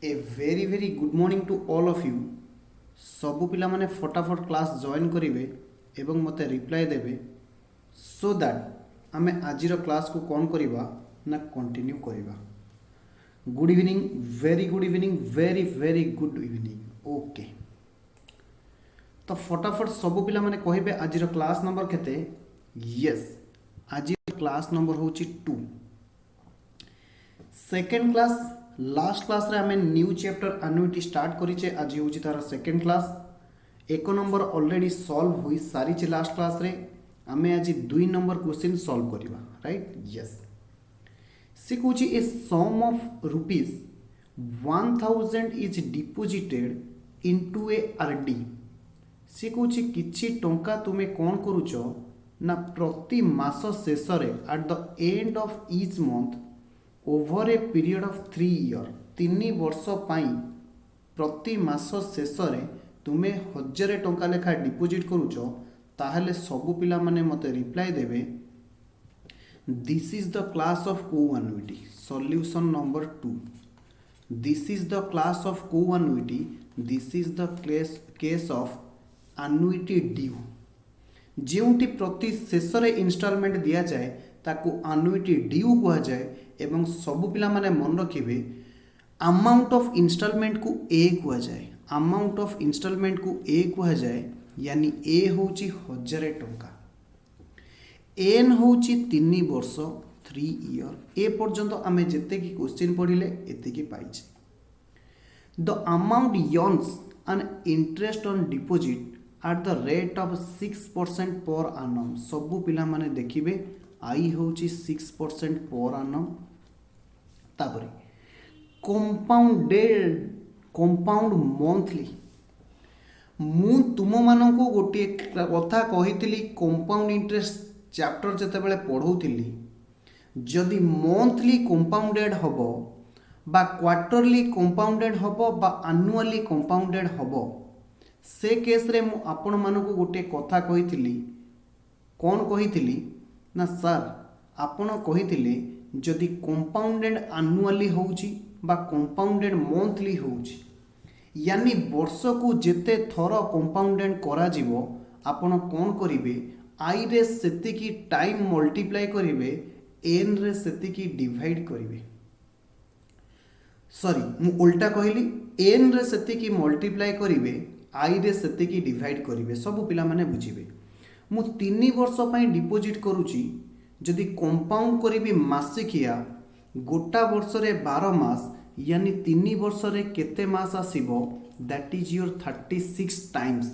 A very good morning to all of you. सबु पिला माने फटाफट क्लास जॉइन करिवे एवं मते रिप्लाई देवे सो दैट आमे आजिर क्लास को कौन करिबा ना कंटिन्यू करिबा। Good evening, very good evening, very good evening. Okay, तो फटाफट सबु पिला माने कहिबे आजिर क्लास नंबर केते। यस, आज क्लास नंबर होची 2। सेकेंड क्लास, लास्ट क्लास रे हमें न्यू चैप्टर एन्युइटी स्टार्ट करिचे। आज होची तार सेकेंड क्लास। एक नंबर ऑलरेडी सॉल्व हुई सारी लास्ट क्लास रे। हमें आज 2 नंबर क्वेश्चन सॉल्व करिबा, राइट। यस, सी कहूची a sum of rupees 1000 is deposited into a RD. सी कहूची किछि टंका तुमे कौन करूच ना प्रति मास शेष रे at the end of each month over a period of 3 year, 3 वर्ष पाई प्रति मास शेष रे तुमे 1000 टंका लेखा डिपोजिट करूच। ताहले सबु पिला माने मते रिप्लाई देवे this is the class of को annuity. Solution number 2, this is the class of को annuity, this is the case of annuity due. जोटी प्रति शेष रे इंस्टॉलमेंट दिया जाए ताकू एन्युइटी ड्यू कहा जाए। एवं सबु पिला माने मन रखिबे अमाउंट ऑफ इंस्टॉलमेंट को ए कहा जाए। अमाउंट ऑफ इंस्टॉलमेंट को ए कहा जाए, यानी ए होची 1000 टंका, एन होची 3 वर्ष 3 ईयर। ए पर्यंत आमे जेते की क्वेश्चन पढ़िले एते की पाइछे। The amount earns an interest on deposit at the rate of 6% per annum। सबु पिला माने देखिबे आई होची 6% पर annum। तापरे कंपाउंड मंथली। मु तुम मानक गोटे कथा कही कंपाउंड इंटरेस्ट चैप्टर जिते बड़े पढ़ाऊली, जदि मंथली कंपाउंडेड हम बा क्वार्टरली कंपाउंडेड हम बा एनुअली कंपाउंडेड हम, से केस रे मु आपण मानक गोटे कथा कही। कौन कही ना सर आपण कही जदि कंपाउंडेड एनुअली होउची बा कंपाउंडेड मंथली होउची, यानी वर्ष को जेते थर कंपाउंडेड करा जीवो आपण कौन करिवे आई रे सेतिकी टाइम मल्टीप्लाई करिवे, एन रे सेतिकी डिवाइड करिवे। सॉरी मु उल्टा कहली, एन रे सेतिकी मल्टीप्लाई करिवे, आई रे सेतिकी डिवाइड करिवे। सब पिला माने बुझिबे। मु 3 वर्ष पई डिपोजिट करूची, जदि कंपाउंड करिवि मासिकिया गोटा वर्ष रे 12 मास, यानी 3 वर्ष रे केते मास आसीबो, दैट इज योर 36 टाइम्स।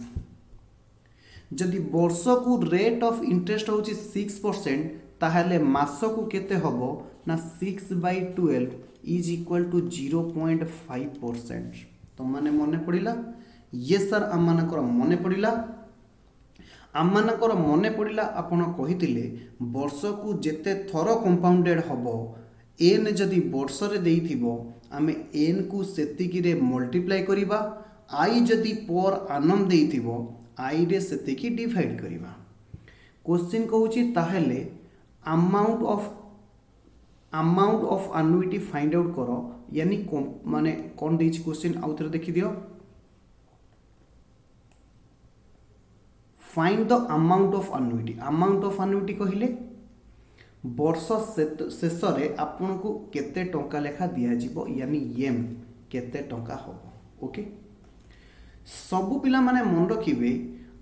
जदि वर्ष को रेट ऑफ इंटरेस्ट होची 6%, ताहले मास को केते हबो ना 6/12 इज इक्वल टू 0.5%। तो माने मने पड़िला। ये सर आम मानकर मने पड़िला, आम मानकर मने पड़िला। आपण कहितिले वर्ष को जेते थर कंपाउंडेड हबो, एन जदि वर्ष रे देइथिबो आमे एन को सेतिकी रे मल्टीप्लाई करिबा, आई जदि पर आनम देइथिबो आई रे सेतिकी डिवाइड करिबा। क्वेश्चन कहूची ताहेले amount of annuity find out करो, यानी माने कौन देइछ क्वेश्चन आउ थरे देखि दियो। Find the amount of annuity. Amount of annuity कहिले वर्ष शेष रे आपन को केते टंका लेखा दिया जिवो, यानी एम केते टंका हबो। ओके, सबु पिला माने मन रखिबे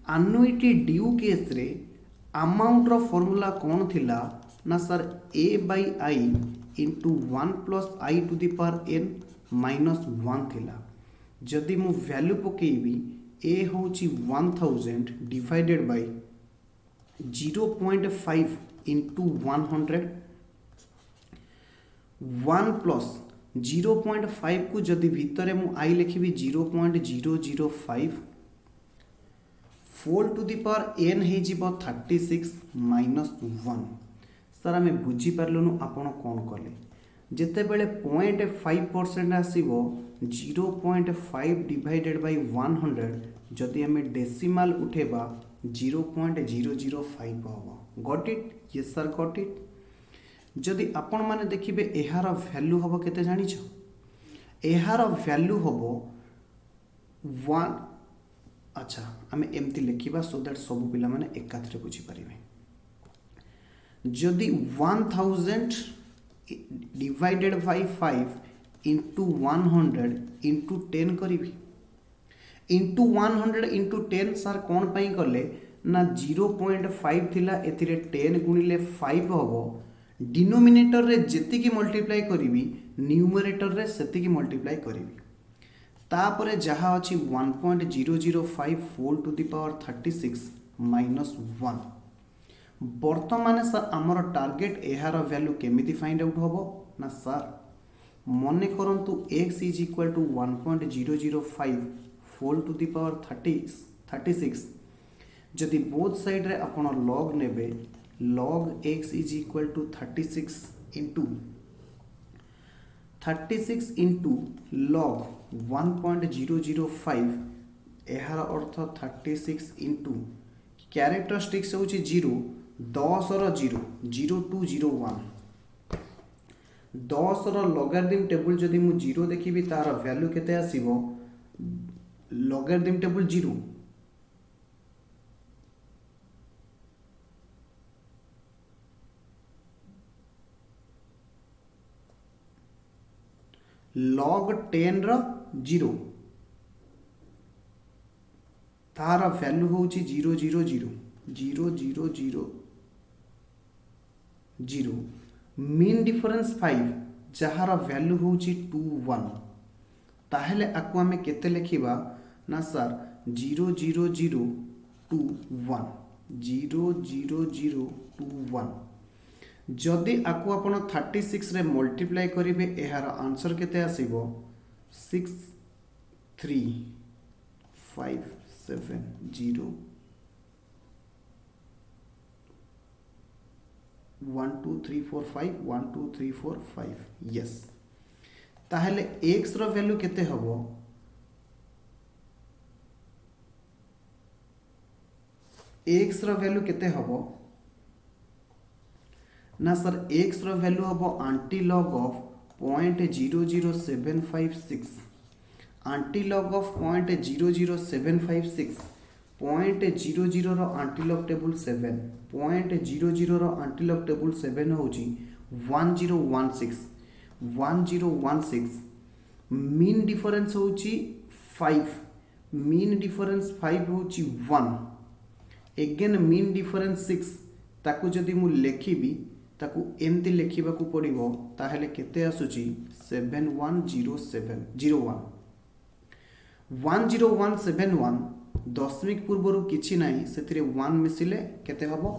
एन्युइटी ड्यू केस रे अमाउंट रो फार्मूला कौन थिला ना sir a by i into 1 plus i to the power n minus 1 थिला। जदि मु वैल्यू पकेबी ए होची 1000 डिवाइडेड बाई 0.5 इंटू 100, 1 प्लस 0.5 को जदि भितरे मु आई लिखिबी 0.005, 4 टू दी पावर एन हे जीवो 36 माइनस 1। सर आमे बुझी पारलुनु आपण कौन कले। जेते बेले 0.5% आसीबो 0.5 डिवाइडेड बाई 100, जदि आमे डेसिमल उठेबा 0.005 हबो। Got it? Yes sir got it. जदि आपण माने देखिबे एहार वैल्यू हबो केते जानिछ, एहार वैल्यू हम 1 अच्छा आम एमती लिखा सो दैट सब पिला माने एकाथरे बुझीपारे जदि 1000 डिवाइडेड बाय 5 इंटू 100 इंटू 10 करी इंटू 100 इंटू 10 सार कौन पाई कले ना 0.5 थिला एथिरे 10 गुणिले 5 हबो डिनोमिनेटर रे जेतिकी मल्टीप्लाई करी न्यूमरेटर रे सेतिकी मल्टीप्लाई करी तापरे जहाँ अच्छी 1.005 4 टू दी पावर 36 माइनस 1 बर्तमान सर आमर टार्गेट एहार वैल्यू केमिति फाइंड आउट होबो ना सर मने करंतु x is equal to 1.005 4 to the power 36 जदि बोथ साइड रे आपण log नेबे log x is equal to 36 into log 1.005 एहार अर्थ 36 इंटू कैरेक्टरिस्टिक्स होची 0 10 रो 0 0 टू 01 10 रो लॉगरिथम टेबल जदि मु 0 देखिबी तार वैल्यू केते आसीबो लॉगरिथम टेबल 0 log 10 रो 0 तार वैल्यू होची 0 0 0 0 0 0 0 मीन डिफरेंस 5 जहार वैल्यू होची 2 1 ताहेले आकु आमे केते लिखिबा ना सर 0 0 0 2 1 0 0 0 2 1 जदि आकु आपण 36 रे मल्टीप्लाई करिवे एहार आंसर केते आसीबो 6 3 5 7 0 1 2 3 4 5 1 2 3 4 5 यस ताहले x रो वैल्यू केते हबो x रो वैल्यू केते हबो ना सर x रो वैल्यू हबो antilog of 0.00756 antilog of 0.00756 0.00 रो आंटी लॉग टेबल 7 0.00 रो आंटी लॉग टेबल 7 होची 1016 मीन डिफरेंस होची 5 मीन डिफरेंस 5 होची 1 अगेन मीन डिफरेंस 6 ताकू जदि मु लेखिबी ताकू एमती लिखा पड़ो ताहले केते आसुची 71071 10171 दशमिक पूर्वर किछि नाही सेतिरे 1 मिसिले केते हबो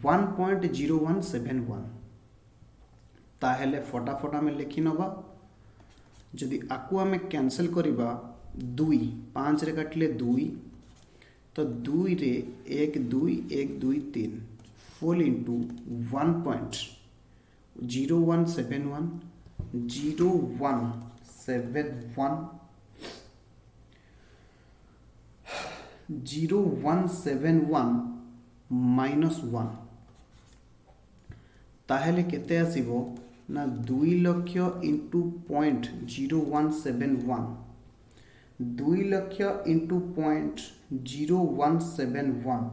1.0171 ताहले फटाफट आमे लिखि नबा जदि आकु आमे कैंसिल करिबा 2 5 रे काटले 2 तो 2 रे 1 2 1 2 3 4 into 1.0171 0171 minus 1 ताहेले केते आसीबो ना 2 लक्ष इंटू 0.0171 2 लक्ष इंटू 0.0171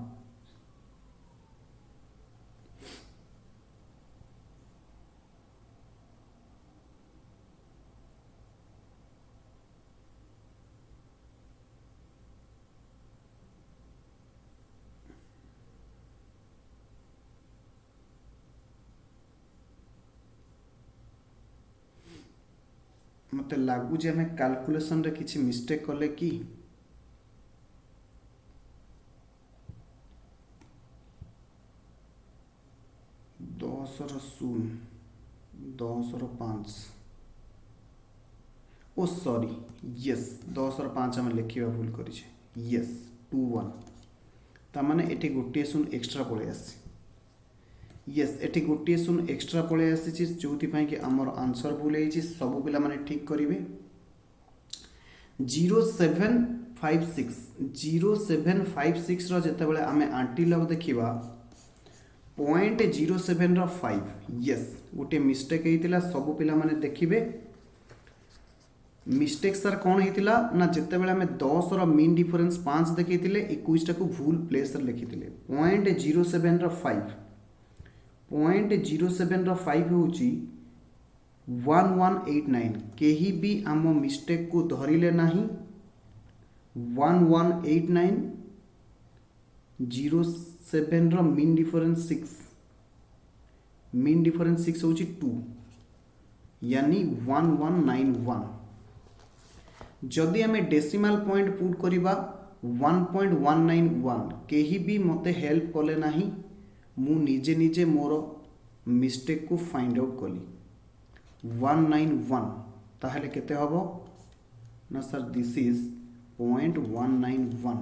मते लागू जे हमें कैलकुलेशन रे किछि मिस्टेक कले कि 10 रो 0 10 रो 5 ओ सॉरी यस 10 रो 5 हम लिखिबा भूल करि छे यस 2 1 ता माने एठी गोटे शून्य एक्स्ट्रा पळे आसी यस एठी गोटे शून्य एक्स्ट्रा पळे आसी जोथि पई कि हमर आंसर भूल हेछि सब पिला माने ठीक करिवे 0756 रो जते बेले हमें आंटी लॉग देखिबा 0.07 रो 5 यस गोटे मिस्टेक हेतिला सब पिला माने देखिबे मिस्टेक सर कौन होता ना जिते बड़े आम 10 मीन डिफरेन्स 5 देखी 21 टाक भूल प्लेस लिखी 0.07 5 हूँ 1189 कहीं भी आम मिस्टेक को धरिले नहीं 1189 07 मीन डिफरेन्स 6 हूँ 2 यानी 1191 जदि आम डेसिमाल पॉइंट पुट करवा 1.191 कहीं भी मते हेल्प कले नहीं मु निजे निजे मोर मिस्टेक को फाइंड आउट कली 191 ताहले केते हबो ना सर दिस इज 0.191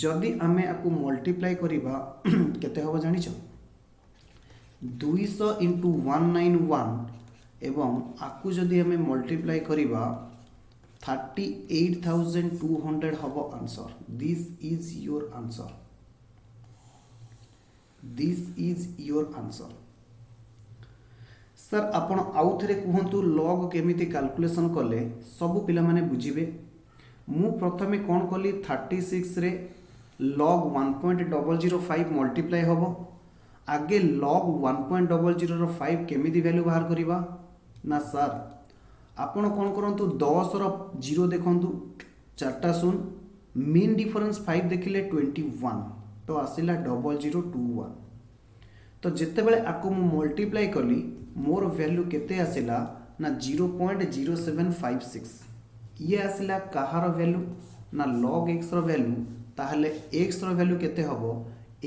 जदि आमे आकु मल्टीप्लाई करिबा केते हबो जानि छ 200 इंटू 191 एवं आकु जदि आमे मल्टीप्लाई करिबा 38,200 हबो answer this is your answer sir आपण आउ थे कहतु लॉग केमिति कैलकुलेशन कले सबु पिला माने बुझिबे मु प्रथमे कौन कली 36 रे log 1.005 मल्टीप्लाई हबो आगे log 1.005 केमिति वैल्यू बाहर करिबा ना सर आपण कौन करंतु 10 रो 0 देखंतु 4टा शून्य मीन डिफरेंस 5 देखिले 21 तो आसिला 0021 तो जिते बेले आको मु मल्टीप्लाई कली मोर वैल्यू केते आसिला ना 0.0756 ये आसिला कहार वैल्यू ना log x रो वैल्यू ताहले x रो वैल्यू केते हबो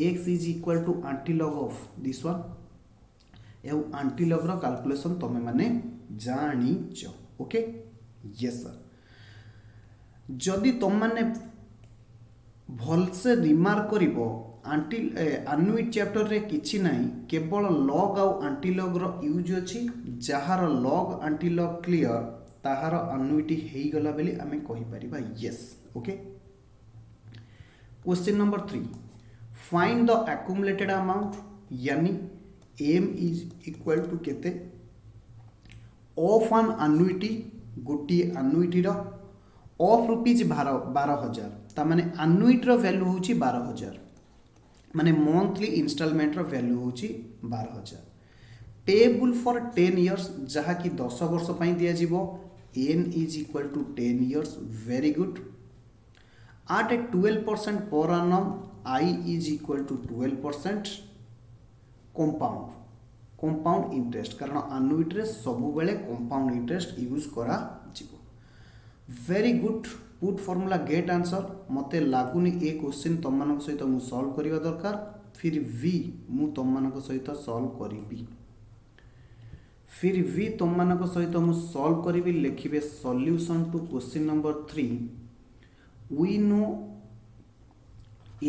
x is equal to antilog of this one एउ आंटीलॉग रो कैलकुलेशन तमे माने जानिच ओके यस सर जदि तुम माने भल से रिमार्क करिवो आनुइट चैप्टर रे किछि नाही केवल लॉग आउ आंटीलॉग रो यूज अछि जहार लॉग आंटीलॉग क्लियर ताहार आनुइटी हेई गला बेली आमे कहि परिबा yes okay question number 3 find the accumulated amount यानी m इज इक्वल टू केते ऑफ एन एन्युइटी गोटी एन्युइटी रो ऑफ रुपीज 12,000 ता माने एन्युइटी रो वैल्यू होची 12,000 माने मंथली इंस्टॉलमेंट रो वैल्यू होची 12,000 पेएबल फॉर 10 इयर्स जहा कि 10 वर्ष पई दिया जीवो n is equal to 10 years very good at a 12% per annum I is equal to 12% compound interest कारण annuity रे सबु बेले compound interest यूज करा जीवो very good put formula get answer मते लागुनी ए क्वेश्चन तुम मानक सहित मु सॉल्व करिवा दरकार फिर भी मु तुम मानक सहित सॉल्व करिबी मु सॉल्व करिबी लिखिबे solution to question number 3 we know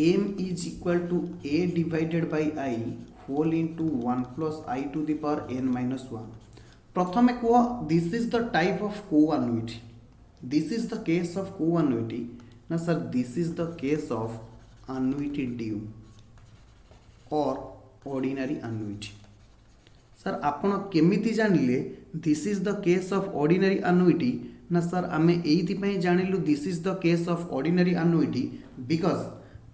m is equal to a divided by I whole into 1 plus I to the power n minus 1 प्रथमे को this is the type of co-annuity this is the case of co-annuity ना sir this is the case of annuity due or ordinary annuity sir आपण केमिति जानिले this is the case of ordinary annuity ना sir आमे एइथि जानिलु this is the case of ordinary annuity because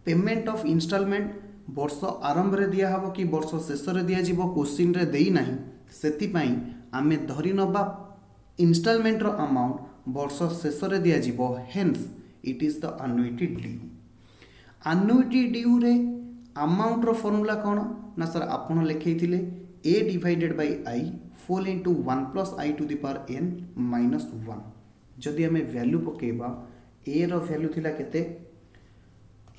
payment of instalment वर्ष आरंभ रे दिया हबो कि वर्ष शेष रे दिया जीवो क्वेश्चन रे देई नाही सेति पई आमे धरि नबा इंस्टॉलमेंट रो अमाउंट वर्ष शेष रे दिया जीवो hence it is the annuity due रे अमाउंट रो फार्मूला कोन ना सर आपण लिखैथिले a divided by I whole into 1 plus I to the power n minus 1 जदि हमें वैल्यू पकेबा a रो वैल्यू थिला केते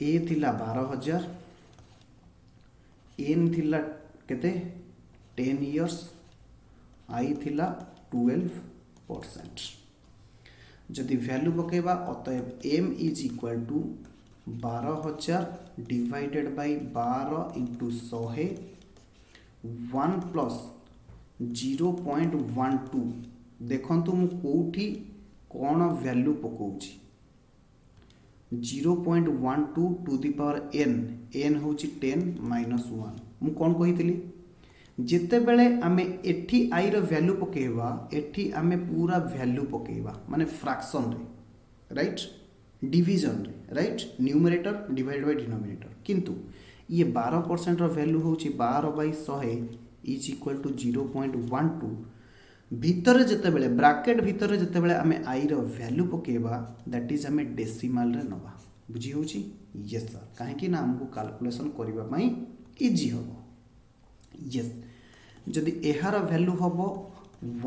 a थिला 12,000 n थिला केते 10 इयर्स I थिला 12% जदि वैल्यू पकेबा अतएव m is equal to 12,000 divided by 12 into 100 1 plus 0.12 देखंतु मु कोठी कौन वैल्यू पकाउछि 0.12 टू द पावर n हूँ 10 माइनस 1 मु कौन कही जितेबले आमे एठी आई रो वैल्यू पकेबा एठी आमे पूरा वैल्यू पकेबा माने फ्रैक्शन रे राइट डिवीजन रे right numerator divide by denominator किंतु ये 12% रो वैल्यू होची 12/100 इज इक्वल टू 0.12 भितर जितेबले ब्रैकेट भितर जितेबले आमे आई रो वैल्यू पकेबा दैट इज आमे डेसिमल रे नबा बुझी होची यस सर काहे कि ना हमको कैलकुलेशन करबा पई इजी होबो यस जदि एहार वैल्यू हम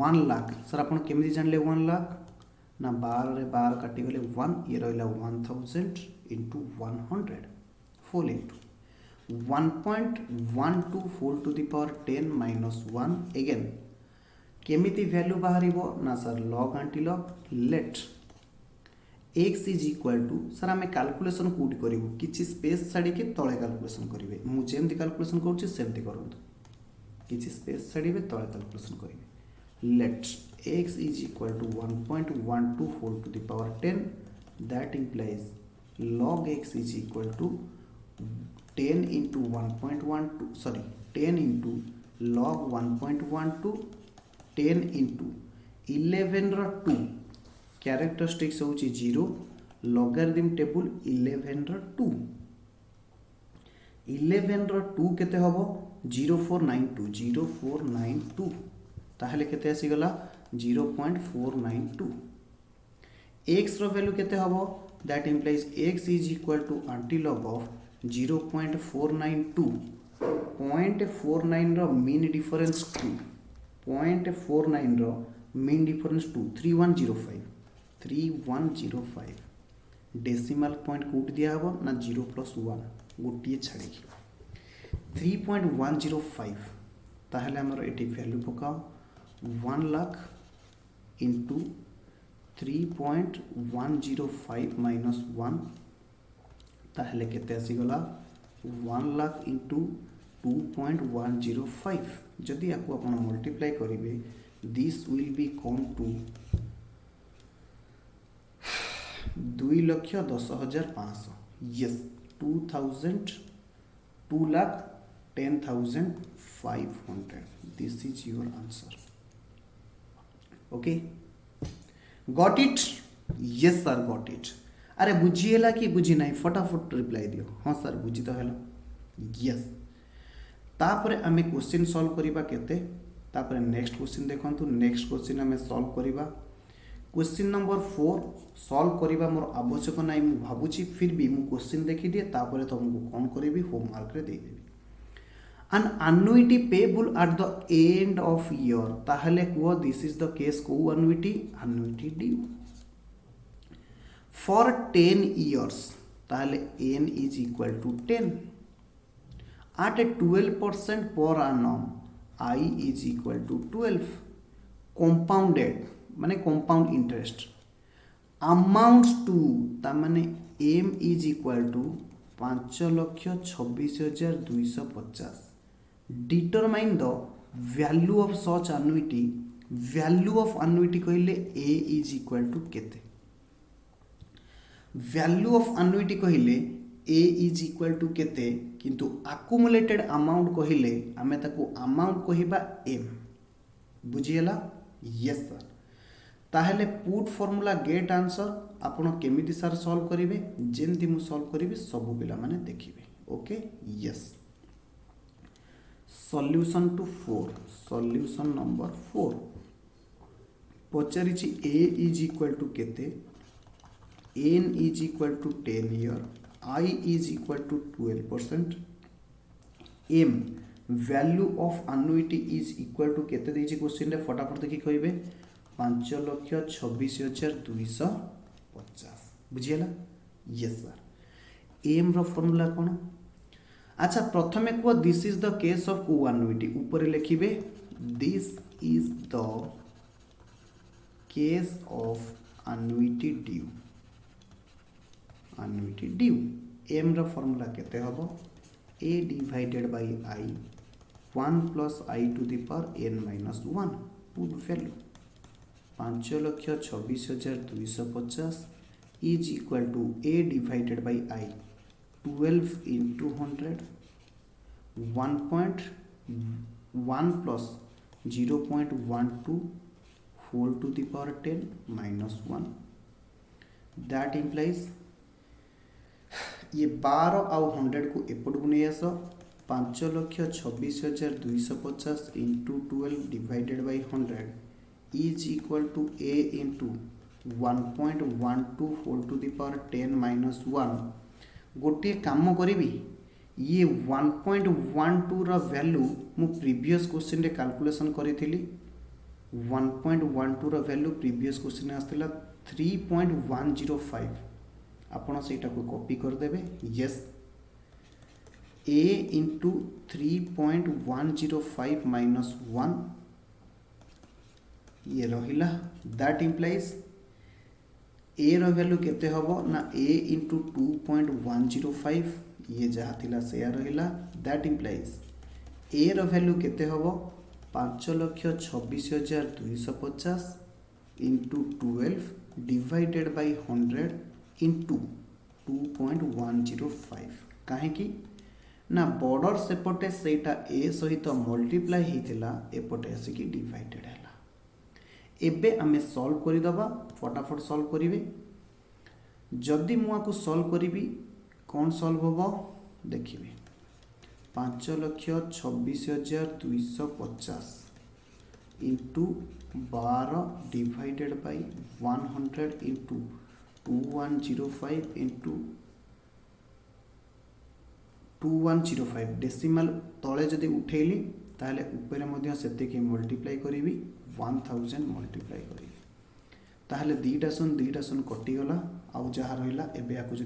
1 लाख सर आप केमी जानले 1 लाख ना 12 रे 12 काटी गले 1 ये रहा 1000 इंटू 100 फोल into 1.12 whole to the power 10 minus 1 again केमिति वैल्यू बाहर ना sir log antilog let x is equal to sir आम कैलकुलेशन कौटी करूँ किसी स्पेस छाड़ी तले कैलकुलेशन करेंगे मुझे कैलकुलेशन करुँचे करतु किसी स्पेस छाड़े तले कैलकुलेशन करेंगे let x is equal to 1.12 whole to the power 10 that implies log x is equal to 10 into 1.12 sorry 10 into log 1.12 10 into 11 रो 2 कैरेक्टरिस्टिक्स होची 0 लॉगरिथम टेबल 11 रो 2 11 रो 2 केते हबो 0492 ताहले केते आसी गला 0.492 x रो वैल्यू केते हबो that implies x is equal to antilog of 0.492 0.49 रो मीन डिफरेंस 2 0.49 रो मीन डिफरेंस 2 3105 डेसिमल पॉइंट कोट दिया हबो ना 0+1 गोटिए छाड़ी 3.105 ताहले हमर एटी वैल्यू पकाओ 1 लाख इंटू 3.105 माइनस 1 ताहले केते आसी गला 1 लाख इंटू 2.105 जदि आपको अपन मल्टीप्लाई करेंगे this will be come to 2,10,500 yes 2,10,500 this is your answer okay got it yes sir got it अरे बुझीला कि बुझी ना फटाफट रिप्लाई दियो हाँ सर बुझी तो है यस तापरे आमे क्वेश्चन सॉल्व करिबा केते तापरे नेक्स्ट क्वेश्चन देखंतु नेक्स्ट क्वेश्चन आमे सॉल्व करिबा क्वेश्चन नंबर 4 सॉल्व करिबा मोर आवश्यक नाही मु भाबुची फिर भी मु क्वेश्चन देखि दिए तापरे तुमको कोन करिबी होमवर्क रे दे देबी an annuity payable at the end of year ताहले को दिस इज द केस को annuity due for 10 years ताहले n is equal to 10 at a 12% per annum I is equal to 12 compounded माने compound interest amounts to तामाने m is equal to 5,26,250 determine the value of such annuity value of annuity कहले a is equal to केते value of annuity कहले a is equal to केते किंतु accumulated amount कहले आमे ताको amount कहिबा m बुझियला yes sir ताहले put formula get answer आपण केमिति सर सॉल्व करिवे जेंति मु सॉल्व करिवे सब पिला माने देखिबे okay yes solution to 4 solution number 4 पचारिछि a इज इक्वल टू केते n is equal to 10 year I is equal to 12% m value of annuity is equal to केते देछि क्वेश्चन रे फटाफट देखि कहिबे 5,26,250 बुझियला यस सर एम रो फॉर्मूला कोन अच्छा प्रथमे को this is the case of को एन्युटी ऊपर लिखिबे this is the case of annuity due M रो फॉर्मूला केते हबो a divided by I 1 plus I to the power n minus 1 put value 5,26,250 is equal to a divided by I 12 into 100 1.12 1 plus 0.12 whole to the power 10 minus 1. That implies ये 12 आउ 100 को एपट को नहीं आस 5,26,250 into 12 divided by 100 is equal to a into 1.12 whole to the power 10 minus 1. गोटे काम करी ये 1.12 रा वैल्यू मु प्रीवियस क्वेश्चन रे कैलकुलेशन करी 1.12 रा वैल्यू प्रीवियस क्वेश्चन आसला 3.105. आपण सेटा को कॉपी कर देबे. यस a इंटू 3.105 माइनस 1 ये रहिला. दैट इम्प्लाइज a रो वैल्यू केते हबो ना a इंटू 2.105 ये जहाँ थिला सेया रहिला. दैट इम्प्लाइज a रो वैल्यू केते हबो 5,26,250 इंटू 12 डिवाइडेड बाई 100 इंटू 2.105. कहीं ना बॉर्डर सेपटे सेटा a सहित मल्टीप्लाई होता एपटे आसिक डिवाइडेड है. एबे आमे सॉल्व कर दबा. फटाफट सॉल्व करिवे. जदि मुआको सॉल्व करी कौन सॉल्व होबो देखिए 5,26,250 into 12 divided by 100 into 2105 into 2105 decimal तले जदि उठेली ताहले ऊपर मध्य सेतिके मल्टीप्लाई करी 1000 मल्टीप्लाई करी ताहले दीटा सुन कटिगला. आउ जहाँ रहा एबे आकु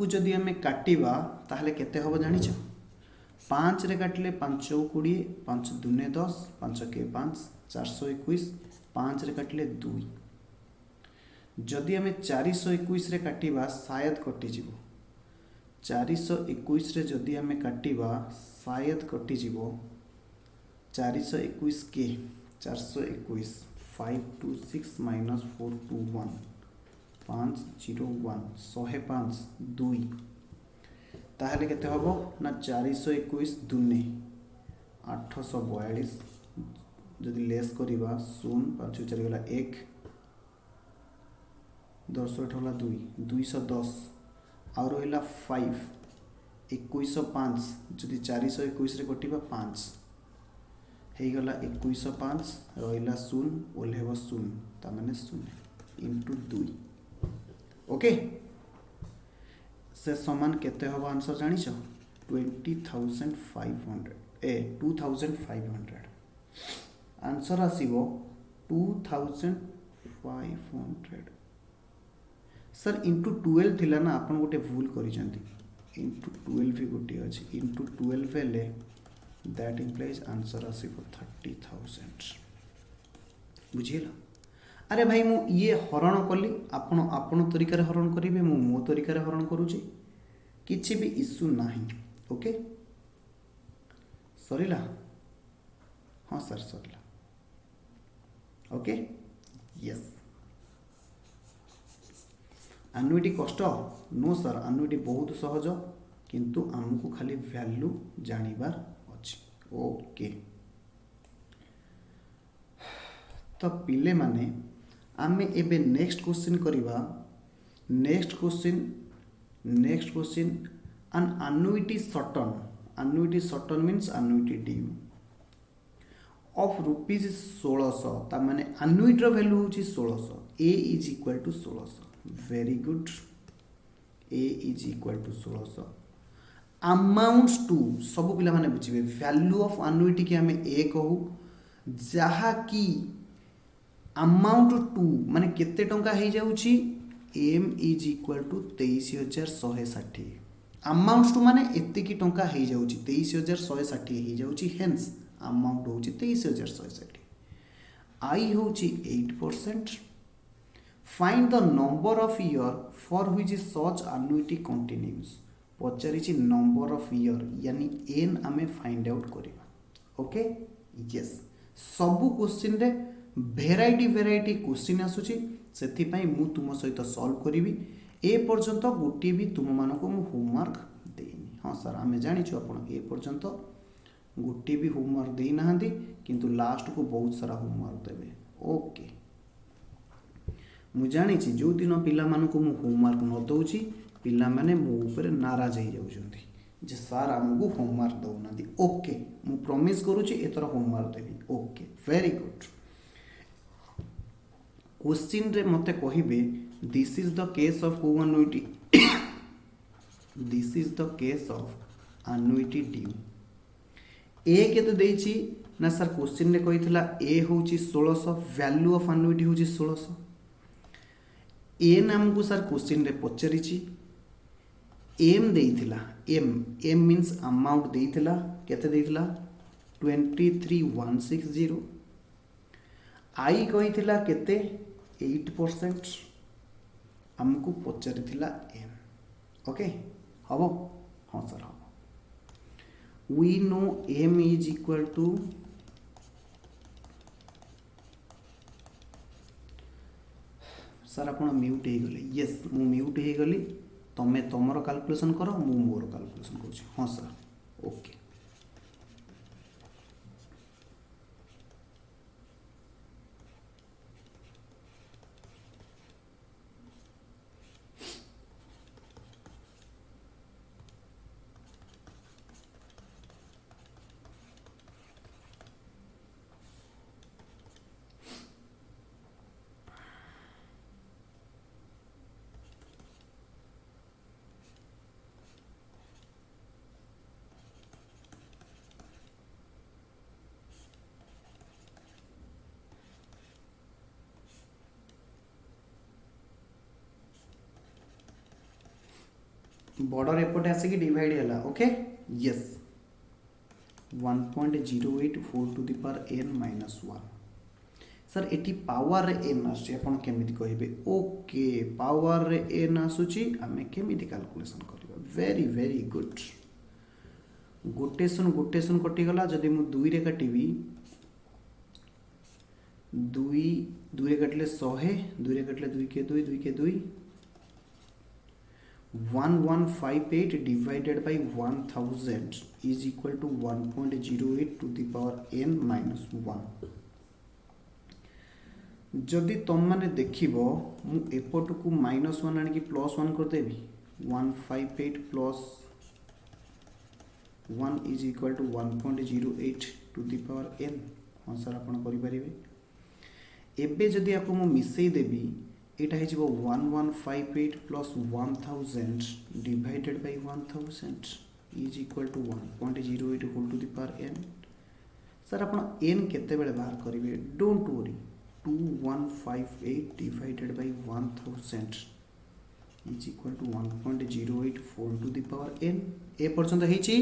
जदि आमे काटिबा ताहले केते हबो जानिछ 5 रे काटले 5 20 5 दुने 10 5 के 5 421 5 रे काटले 2. जदि आमे 421 रे काटिबा शायद कटि जिवो. 421 रे जदि आमे काटिबा शायद कटि जिवो. 421 के 421 526 माइनस 421 501 105 2 ताहले केते हबो ना 421 दुने 842 जदि लेस करिबा 0 5 4 गला 1 10 होला 2 210 आ रहिला 5 2105 जदि 421 रे कटिबा 5 हे गला 2105 रहिला 0 ओलेबो 0 ता माने 0 इंटू 2. ओके से समान केते हबो आंसर जानिछ 2500 आंसर आसीबो 2500. सर इंटू 12 थिला ना आपन गोटे भूल करी जंती. इंटू 12 भी गोटे अछि. इंटू 12 हेले दैट इम्प्लाइज आंसर आसीबो 30,000. बुझिला. अरे भाई मु ये हरण कली आपण तरीका हरण करेंगे मु मो तरीका हरण करुँचे किसी भी इश्यू नहीं. ओके सरीला. हाँ सर सरीला. Okay yes. आनुइटी कष्ट नो सर आनुइटी बहुत सहज किंतु आमको खाली वैल्यू जानिबार अछि. ओके तो पिले माने आमे एबे नेक्स्ट क्वेश्चन करिबा. Next question an annuity shorten means annuity due of rupees 1600 ता माने annuity रो वैल्यू होची 1600. a is equal to 1600. very good. a is equal to 1600 amounts to सब पिला माने बुझिबे वैल्यू ऑफ annuity के हमें a कहू जहा की अमाउंट टू माने केते टंका हे जाउची m is equal to 23,160. Amount to माने एते की टंका हे जाउची 23,160 हे जाउची. हेंस अमाउंट होची 23,160. i होची 8%. Find the number of year for which such annuity continues. पचारिची नंबर ऑफ ईयर यानी n आमे फाइंड आउट करिबा. ओके यस सबु क्वेश्चन रे भेराइटी क्वेश्चन आसुची सेथिपाई मु तुम सहित सॉल्व करिवि. ए पर्यंत गोटे भी तुम मानको मु होमवर्क देनी. हाँ सर आम जाचु आप ए पर्यंत गोटे भी होमवर्क दे ना किंतु लास्ट को बहुत सारा होमवर्क देवे ओके मुझे जानी जो दिन पिला मानू मु होमवर्क न दौची पिला माने मो ऊपर नाराज हो जाउछंती जे सर आमको होमवर्क दौना ओके मु प्रॉमिस करूची एथर होमवर्क देवी ओके वेरी गुड क्वेश्चन रे मते कहिबे this is the case of को annuity this is the case of annuity due ए केते देइची ना सर क्वेश्चन रे कहितला ए होची 1600 वैल्यू ऑफ एन्युटी होची 1600 ए नाम को सर क्वेश्चन रे पचरिची एम देइथिला एम एम मीन्स अमाउंट देइथिला केते देइथिला 23160 आई कहिथिला केते 8% हमको पचरिथिला एम ओके हबो हाँ सर हम we know m is equal to sir आप म्यूट हो गले यस मु म्यूट हो गली तमें तुमर कैलकुलेशन कर मु मोर कैलकुलेशन कर हाँ सर ओके बॉर्डर एपटे आसिक डिवाइड है okay yes 1.08 to the power n -1 sir एटी पावर रे n आसी आपण केमिति कहिबे ओके पावर रे n आसुची आमे केमिति कैलकुलेशन करबा वेरी वेरी गुड गोटेसन कटि गला जदि मु 2 रे काटिबी 2 रे काटले 100 2 रे काटले 2 के 2 1158 divided by 1000 is equal to 1.08 to the power n minus 1 जदि तुम मैंने देखिबो मु एपट को -1 आनी कि +1 कर देबी 158 plus 1 is equal to 1.08 to the power n हाँ सर आपण करि परिबे एबे जदि आपको मु मिसई देबी एटा है 1158 plus 1000 divided by 1000 is equal to 1.08 whole to the power n sir आपण n केते बेले बाहर करिवे don't worry 2158 divided by 1000 is equal to 1.08 whole to the power n ए पर्यंत हेची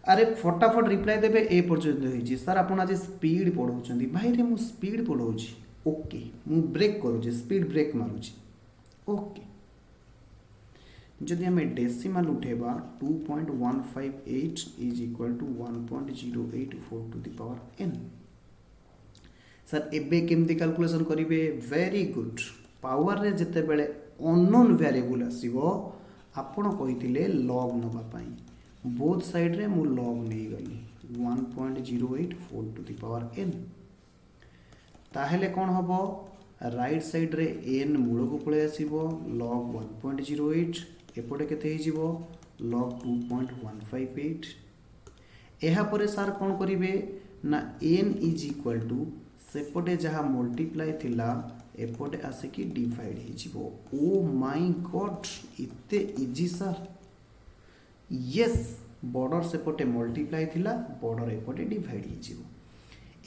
अरे फटाफट रिप्लाई देबे ए पर्यंत हेची सर आपण आज स्पीड पढौचंदी भाई रे मु स्पीड पढौची ओके मु ब्रेक करूँ स्पीड ब्रेक मारूँ ओके जदि आम डेसिमाल उठेबा 2.158 is equal to 1.084 to the power n sir एबे केमती कैलकुलेशन करिवे वेरी गुड पावर रे जते बेले अननोन वेरिएबल आसीबो आपण कहिथिले लॉग नबा पई बोथ साइड रे मु लॉग नै गली 1.084 टू द पावर n ताहेले कौन हबो राइट साइड रे n मूल को पळे आसीबो log 1.08 एपटे केते हे जीवो log 2.158 एहा परे सर कौन करिवे ना n इज इक्वल टू सेपटे जहा मल्टीप्लाई थिला एपटे आसे कि डिवाइड हे जीवो ओ माय गॉड इते इजी सर यस बॉर्डर सेपटे मल्टीप्लाई थिला बॉर्डर एपटे डिवाइड हे जीवो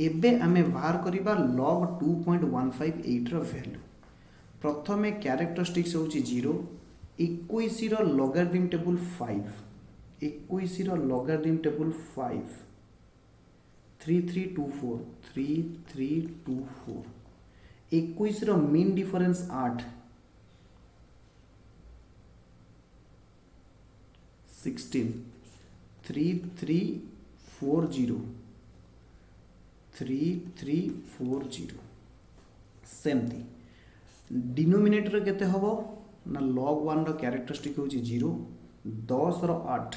एबे आमे बाहर करिबा log 2.158 रो वैल्यू प्रथमे कैरेक्टरिस्टिक्स होची 0 21 रो लॉगरिथम टेबल 5 21 रो लॉगरिथम टेबल 5 3324 3324 21 रो मीन डिफरेंस 8 16 3340 3340 सेमती डिनोमिनेटर केते हबो ना log 1 रो कैरेक्टरिस्टिक होची 0 10 रो 8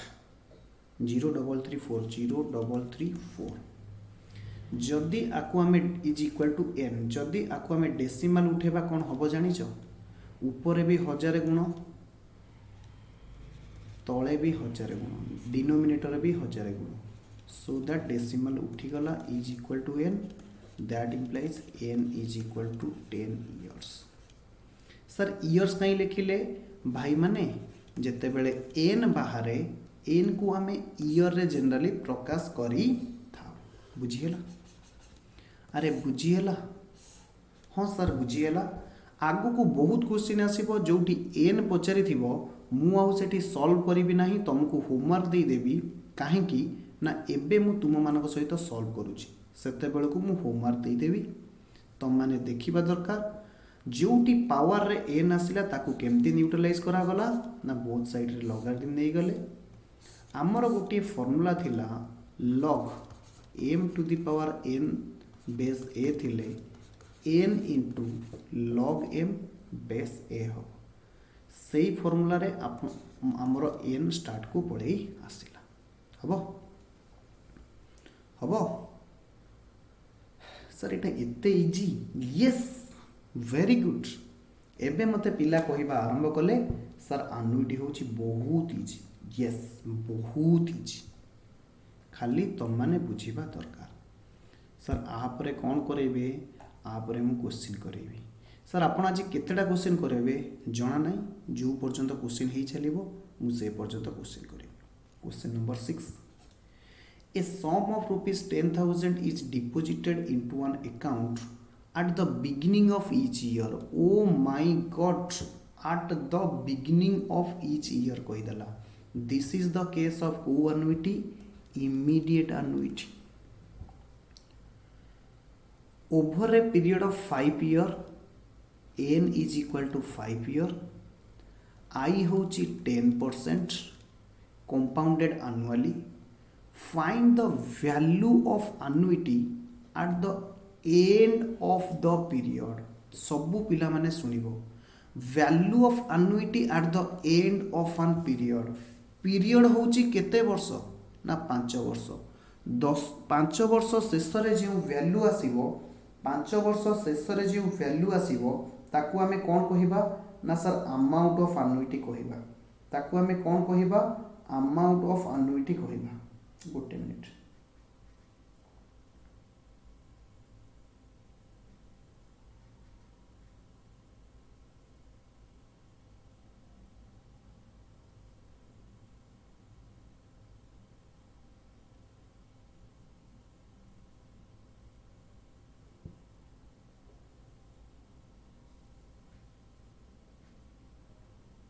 0334 0334 जदि आकु आमे इज इक्वल टू एन जदि आकु आमे डेसिमाल उठेबा कौन हम जानिच ऊपर भी 1000 गुण तले भी 1000 गुण डिनोमिनेटर भी 1000 गुण सो दैट डेसिमल उठीगला is equal to n that implies n is equal to 10 years sir years कहीं लिखिले भाई माने जेते बेले एन बाहर एन को आमे इयर रे जनरली प्रकाश करी था बुझीला अरे बुझीला हाँ सर बुझीला आगु को बहुत क्वेश्चन आसीबो जोठी एन पचारि थिबो मु आउ सेठी सॉल्व करिवि नाही तुमको होमवर्क दे देबी काहे कि ना एबे मु तुम मानक सहित सॉल्व करूची सेते बेल को मु होमवर्क दे देबी तुम माने देखिबा दरकार जोटी पावर रे एन आसिला ताकू केमती न्यूट्रलाइज करा गला ना बोथ साइड रे लॉगरिथम नै गले हमर गोटी फार्मूला थिला log m to the power n base a थिले n into log m base a हो सेही फार्मूला रे हमर n स्टार्ट को पड़े आसिला हबो हबो सर एटा एते इजी यस वेरी गुड एबे मते पिला कहिबा आरंभ कले सर अनुइटी होची बहुत इजी यस बहुत इजी खाली तुम माने बुझीबा दरकार सर आपरे कौन करेबे आपरे मु क्वेश्चन करेबी सर आपण आज केतेटा क्वेश्चन करेबे जणा नाही जो पर्यंत क्वेश्चन हे चलिबो मु से पर्यंत क्वेश्चन करेबी question number 6 A sum of rupees 10,000 is deposited into an account at the beginning of each year. Oh my God! At the beginning of each year, koidala. This is the case of co-annuity, immediate annuity. Over a period of 5 years, n is equal to 5 years. I hochi 10% compounded annually. Find the value of annuity at the end of the period सबु पिला माने सुनिबो value of annuity at the end of an period होची केते वर्ष ना 5 वर्ष 5 वर्ष शेष रे जे वैल्यू आसीबो 5 वर्ष शेष रे जे वैल्यू आसीबो ताकू हमें कोन कहिबा ना सर अमाउंट ऑफ annuity कहिबा ताकू हमें कोन कहिबा अमाउंट ऑफ annuity कहिबा गोटे मिनिट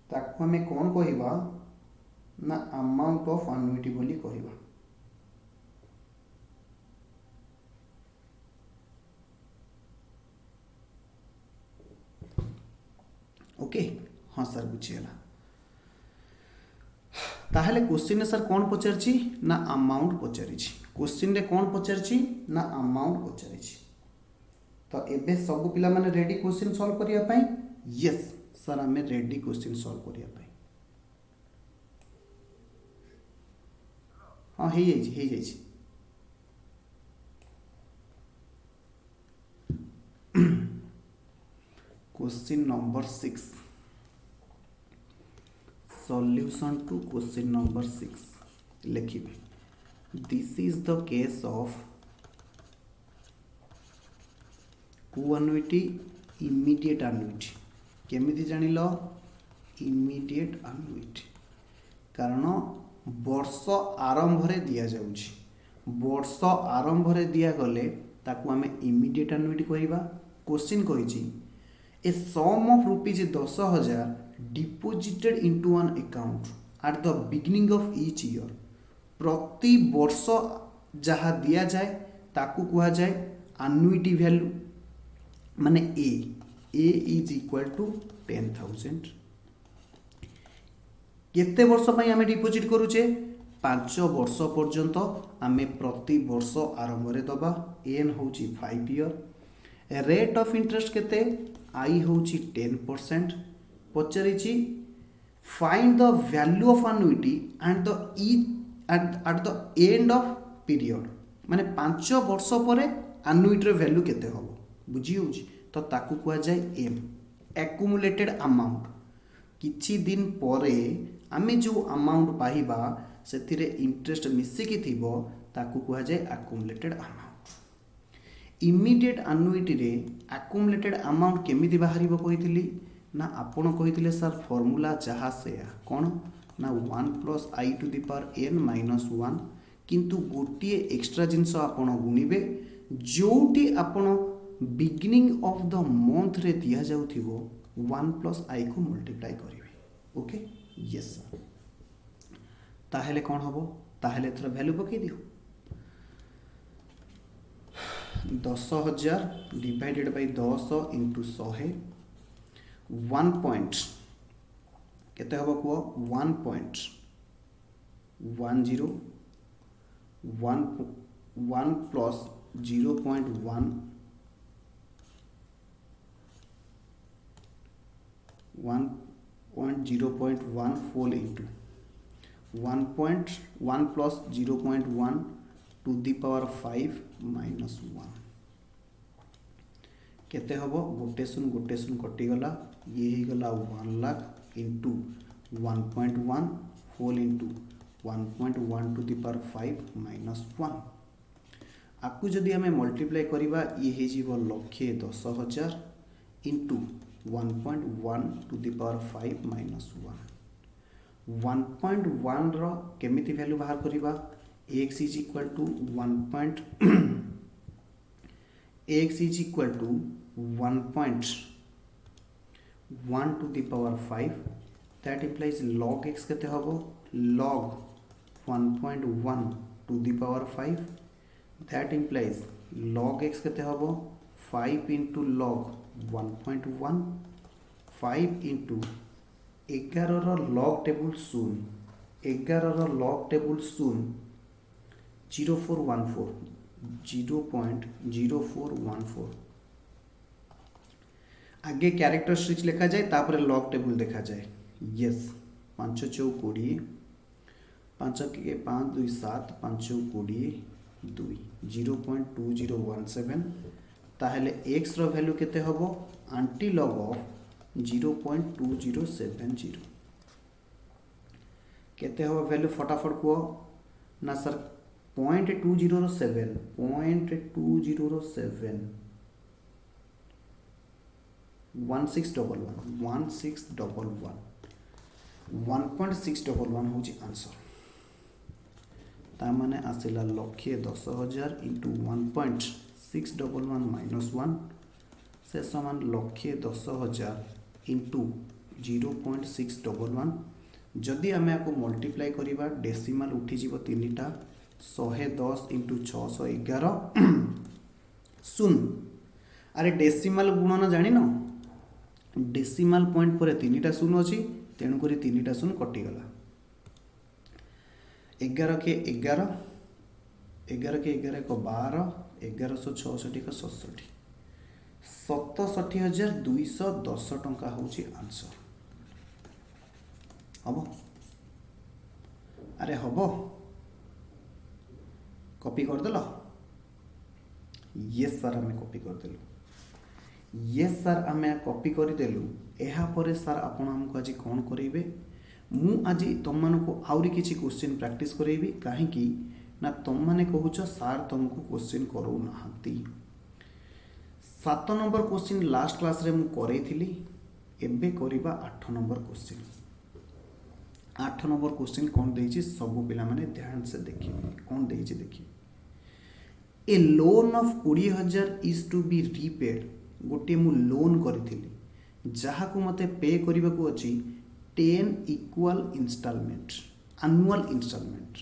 ताकू हमें कौन कहिबा ना अमाउंट ऑफ annuity बोली कहिबा ओके हाँ सर बुझीगला ताहले क्वेश्चन सर कौन पचारछि ना अमाउंट पचारिछि क्वेश्चन रे कौन पचारछि ना अमाउंट पचारिछि तो एबे सब पिला माने रेडी क्वेश्चन सॉल्व करिया पई यस सर हमें रेडी क्वेश्चन सॉल्व करिया पई हाँ हे जाइछि Question number 6 solution to question number 6 लिखिबे this is the case of co-annuity immediate annuity केमिति जानिलो immediate annuity कारण वर्ष आरंभ रे दिया जाउछि वर्ष आरंभ रे दिया गले ताकू हमें immediate annuity कहिबा क्वेश्चन कहिछि A sum of rupees 10,000 deposited into an account at the beginning of each year. प्रति वर्ष जहाँ दिया जाए ताकू कुहा जाए annuity value माने A is equal to 10,000 केते वर्ष पई हमें डिपोजिट करूचे 5 वर्ष पर्यंत आमे प्रति वर्ष आरंभ रे दबा n होची 5 ईयर रेट ऑफ इंटरेस्ट केते आई होची 10% पचारिछि find the value of annuity and the each at the end of period माने 5 वर्ष पर annuity रे value केते हबो बुझी होउची तो ताकू कुआ जाय एम accumulated amount किछि दिन परे आमे जो अमाउंट पाइबा सेतिरे इंटरेस्ट मिसिकी थिबो ताकू कुआ जाय accumulated amount immediate annuity रे accumulated amount केमिति बाहरिबो कहितली ना आपण कहितले सर फार्मूला जहा से कोन ना 1 plus i to the power n minus 1 किंतु गोटिए एक्स्ट्रा जिंस आपण गुणिबे जोटी आपण बिगिनिंग ऑफ द मंथ रे दिया जाउथिबो 1 प्लस आई को मल्टीप्लाई करिवे ओके यस सर ताहेले कोन हबो ताहेले थरा वैल्यू पकई दियो 10000 डिवाइडेड बाय 10 into 100 1 पॉइंट केते हबो को 1.10 1 plus 0.1 1.0.1 whole into 1.1 plus 0.1 to the power 5 minus 1 केते हबो गोटे सुन कटि गला ये ही गला 1 lakh into 1.1 whole into 1.1 to the power 5 minus 1 आपको जदि हमें मल्टीप्लाई करिबा ये हे जीवो लक्षे 10,000 into 1.1 to the power 5 minus 1 1.1 रो केमिति वैल्यू बाहर करिबा x is equal to 1.1 to the power 5 that implies log x केते हबो log 1.1 to the power 5 that implies log x केते हबो 5 into log 1.1 5 into 11 रो log टेबल शून 11 रो log टेबल शून 0.0414 आगे characteristics लिखा जाए तापर लॉग टेबल देखा जाए यस 5 चौक 20 5 के 5 2 7 5 चौक 20 2 0.2017 ताहले x रो वैल्यू केते हबो एंटी लॉग ऑफ 0.2070 केते हबो वैल्यू फटाफट को ना सर 0.2007 1.611 होची आंसर ता माने आसिला लक्षे 10,000 इंटू 1.611 माइनस 1 से समान लक्षे 10,000 इंटू 0.611 जदि आमे आपको मल्टीप्लाई करिबा डेसिमल उठी जीवो तीनटा 110 इंटू 611 सुन अरे डेसिमल गुणन जानि न डेसिमल पॉइंट पर तीनटा शून्य अच्छी तेणुक तीनटा शून्य कटिगला 11 के 11 11 के 11 को 12 1166 को 67 67,210 टंका होची आंसर हबो अरे हबो कॉपी कर देलो यस सर हमें कॉपी कर देलु यस सर आम कॉपी करदेलु यापर सर आपण आमको आज कौन करेंगे मु आज तुम को आउरी किसी क्वेश्चन प्रैक्टिस करेबी कहीं ना तुम मैंने कहूच सार तुमको क्वेश्चन करो ना 7 नंबर क्वेश्चन लास्ट क्लास रे मु करैथिली एबे करिबा 8 नंबर क्वेश्चन 8 नंबर क्वेश्चन कौन देछि सब पिला माने ध्यान से देखिए कौन देछि देखिए a loan of 20,000 is to be repaid गोटे मु लोन करी जहाँ को मते पे करने को अच्छी 10 इक्वल इंस्टॉलमेंट एनुअल इंस्टॉलमेंट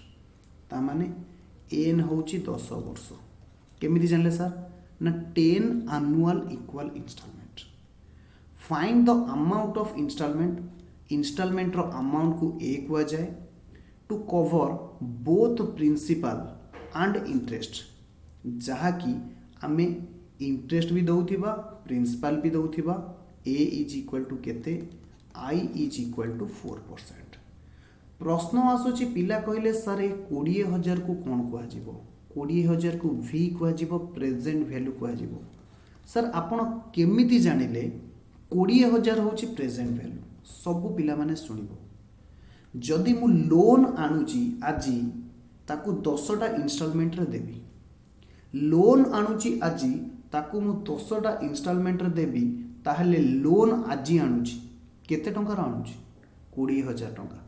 ता माने एन होची 10 वर्ष केमिति जानले सर ना 10 annual equal instalment find the amount of instalment रो अमाउंट को ए कुआ जाए to cover both principal and interest जहाँ की आमे इंटरेस्ट भी दौथिबा प्रिंसिपल भी दौथिबा ए इज इक्वल टू केते आई इज इक्वाल टू 4%। प्रश्न आसुची पिला कहले सर 20,000 को कौन कहुब 20,000 को V कहुब प्रेजेंट वैल्यू कहुब सर आपण केमिति जानिले 20,000 हूँ प्रेजेंट वैल्यू सबू पिला माने सुनिबो जदि मु लोन आणुची आजी ताकू 10टा इनस्टॉलमेंट रे देबी लोन आणुची आजी ताकू मु 10टा इनस्टॉलमेंट रे देबी ताहले लोन आजी आणुची केते टंका रो आणुची 20,000 टंका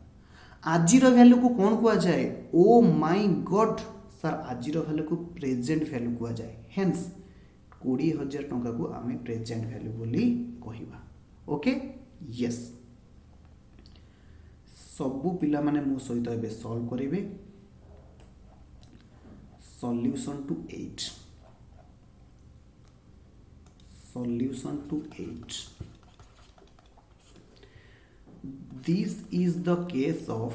आजिर वैल्यू को कौन कुआ जाए ओ माय गॉड सर आजिर वैल्यू को प्रेजेंट वैल्यू कुआ जाए हेंस 20,000 टंका को आमे प्रेजेंट वैल्यू बोली कहिबा ओके यस सबू पिला माने मो सहित एबे सॉल्व करिवे solution to 8 solution to 8 this is the case of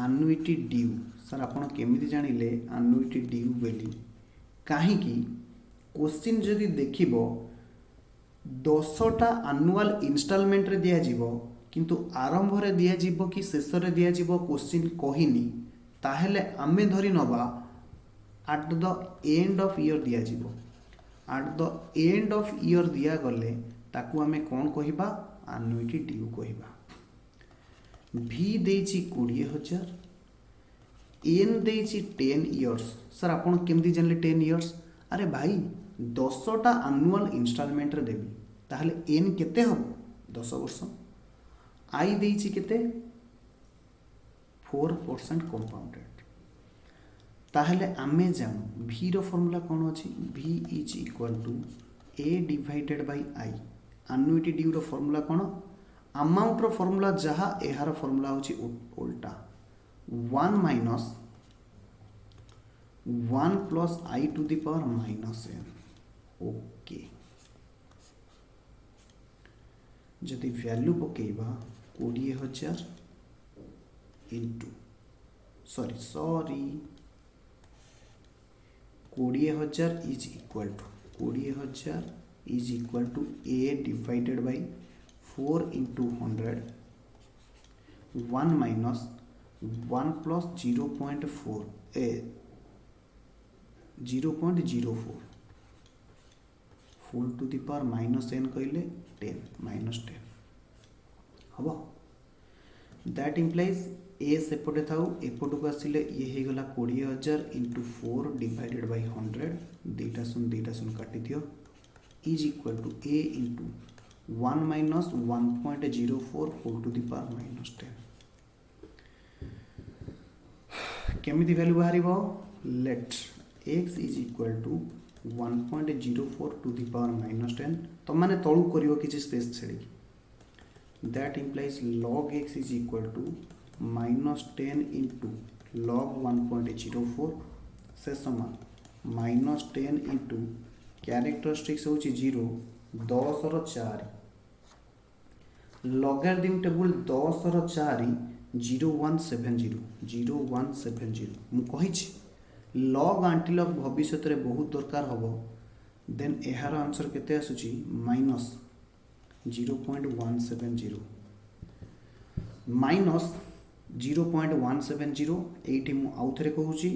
annuity due sir आपण केमिति जानिले annuity due बोली काहे कि क्वेश्चन जदि देखिबो 10टा एनुअल इंस्टॉलमेंट रे दिया जीवो किंतु आरंभ रे दिया जीवो कि शेष रे दिया जीवो क्वेश्चन कहिनी ताहेले आमे धरि नबा at the end of year दिया जीवो at the end of year दिया गले ताकू आमे कौन कहिबा annuity due कहिबा V देछि 20,000 N देछि 10 years सर आपण केमती जानले 10 years अरे भाई 10टा एनुअल इंस्टॉलमेंट रे देबी ताहले N केते हम 10 वर्ष I देछि केते 4% कंपाउंडेड ताहले आमे जानू V रो फॉर्मूला कौन अछि V is equal to A divided by I annuity due रो फॉर्मूला कौन अमाउंट रो फॉर्मूला जहा एहार फॉर्मूला होछि उल्टा 1 minus 1 plus I to the power minus n okay जदि वैल्यू पकेबा 20,000 into sorry 20,000 is equal to 20,000 is equal to A divided by 4 into 100 1 minus 1 plus 0.4 0.04 full to the power minus n कहले 10 minus 10 हबो that implies ए सेपटे थाउ एपटू आसिले ये हे गला 20,000 into 4 divided by 100 दीटा सुन काटी दियो is equal to A into 1 minus 1.04 whole to the power minus 10 केमिति वैल्यू बाहरिबो let x is equal to 1.04 to the power minus 10 तो माने तळु करियो किछि स्पेस छेड़ी that implies log x is equal to minus 10 into log 1.04 से समान minus 10 into characteristics होची 0 10 रो 4 logarithm table 10 रो 4 0170 मु कहिछि log antilog भविष्य रे बहुत दरकार हबो देन एहार आंसर केते आसुची माइनस 0.170 माइनस 0.170 एठी मु आउ थरे कहूची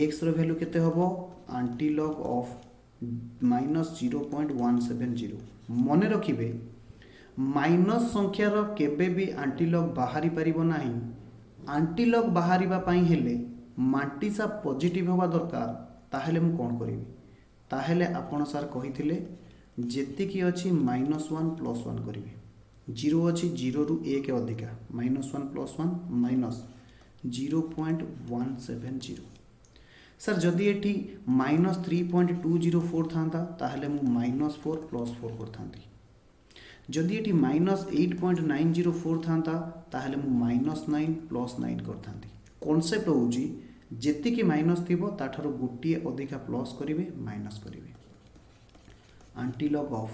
x रो वैल्यू केते हबो एंटीलॉग ऑफ माइनस 0.170 मने रखिबे माइनस संख्या रो केबे भी एंटीलॉग बाहरी परिबो नाही एंटीलॉग बाहरीबा पई हेले मांटीसा पॉजिटिव होबा दरकार ताहेले मु कोन करिवि ताहेले आपण सर कहिथिले जेतिकी अच्छी -1 + 1 करेंगे 0 अच्छी 0 रु 1 अधिका -1 + 1 माइनस 0.170 सर जदि एठी -3.204 था ताहले मु -4 + 4 करथांती जदि एठी -8.904 था ताहले मु -9 + 9 करथांती कांसेप्ट होउची जेतिकी माइनस थिबो ताठारो गोटिए अधिका प्लस करिवे माइनस करिवे एंटीलॉग ऑफ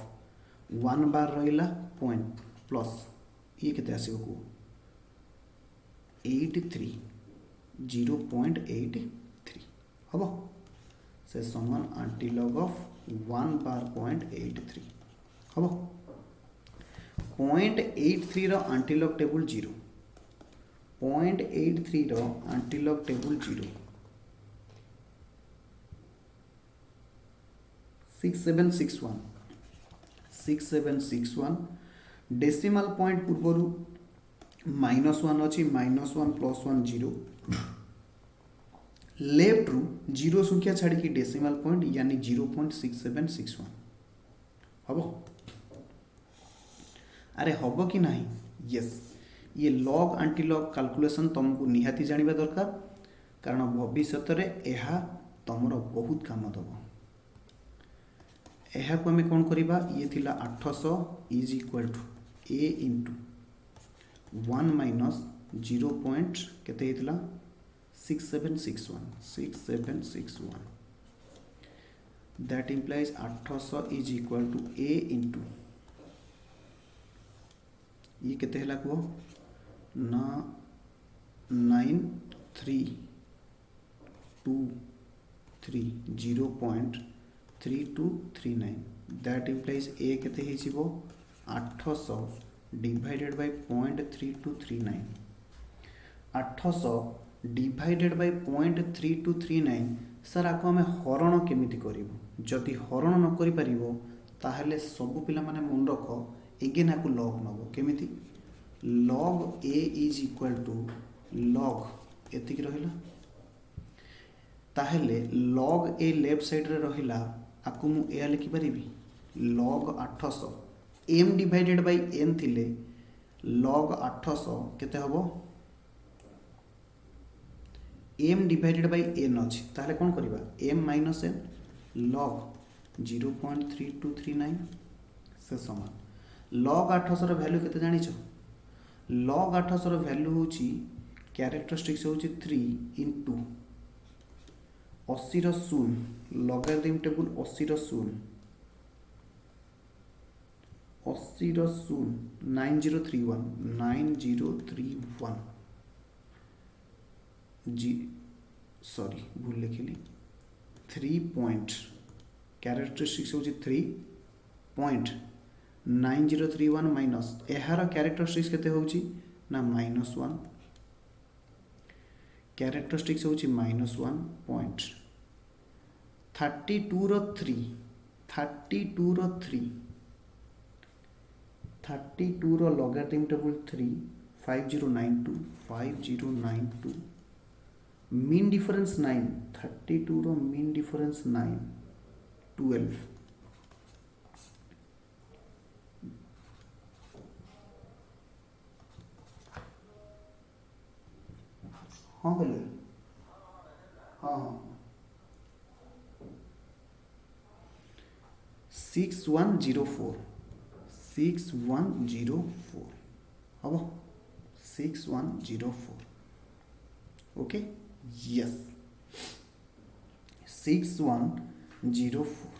1 बार रहिला पॉइंट प्लस ये केते आसीबो को 83 0.83 हबो से समान एंटीलॉग ऑफ 1 बार 0.83 हम 0.83 रो आंटीलॉग टेबल 0 0.83 रो आंटीलॉग टेबल 0 6761 डेसिमल पॉइंट पूर्वर -1 अच्छी -1 +1 0 लेफ्ट रु 0 संख्या छाड़ी डेसिमल पॉइंट यानी 0.6761 हम अरे हम कि नहीं यस ये लॉग आंटीलॉग कैलकुलेशन तुमको निहाती जानिबा दरकार कारण भविष्य में यह तुमर बहुत काम दब यह को आम कौन करवा ये थिला 800 is equal to A into 1 minus 0 point केते हितला 6761 that implies 800 is equal to A into ये केते हला को ना 9323 दैट इम्प्लाइज ए केते हे छिबो 800 divided by 0.3239 800 divided by 0.3239 sir आको आम हरण केमिति करिवो जदि हरण न करि परिवो ताहले सब पिला माने मन रख एगेन आको लॉग नबो केमिति log a is equal to log एतिक रहिला ताहले log a लेफ्ट साइड रे रहिला आको मु ए लिखि परिबी log 800 m divided by n थिले log 800 केते हबो m डिवाइडेड बाय n अछि ताहले कोन करबा m माइनस n log 0.3239 से समान log 800 रो वैल्यू केते जानि छ log 800 रो वैल्यू होची कैरेक्टरिस्टिक्स होची 3 into 80 रो शून्य लॉगरिथम टेबल 80 रो शून्य 80 रो शून्य 9031 जी सॉरी भूल लिखिली 3 पॉइंट कैरेक्टरिस्टिक्स होची 3.9031 माइनस एहार कैरेक्टरिस्टिक्स केते होची ना -1 कैरेक्टरिस्टिक्स होची -1 पॉइंट 32 रो 3 32 रो लॉगरिथम टेबल 3 5092 मीन डिफरेंस 9 32 रो मीन डिफरेंस 9 12 हाँ बोले हाँ 6104 हम 6104 ओके यस 6104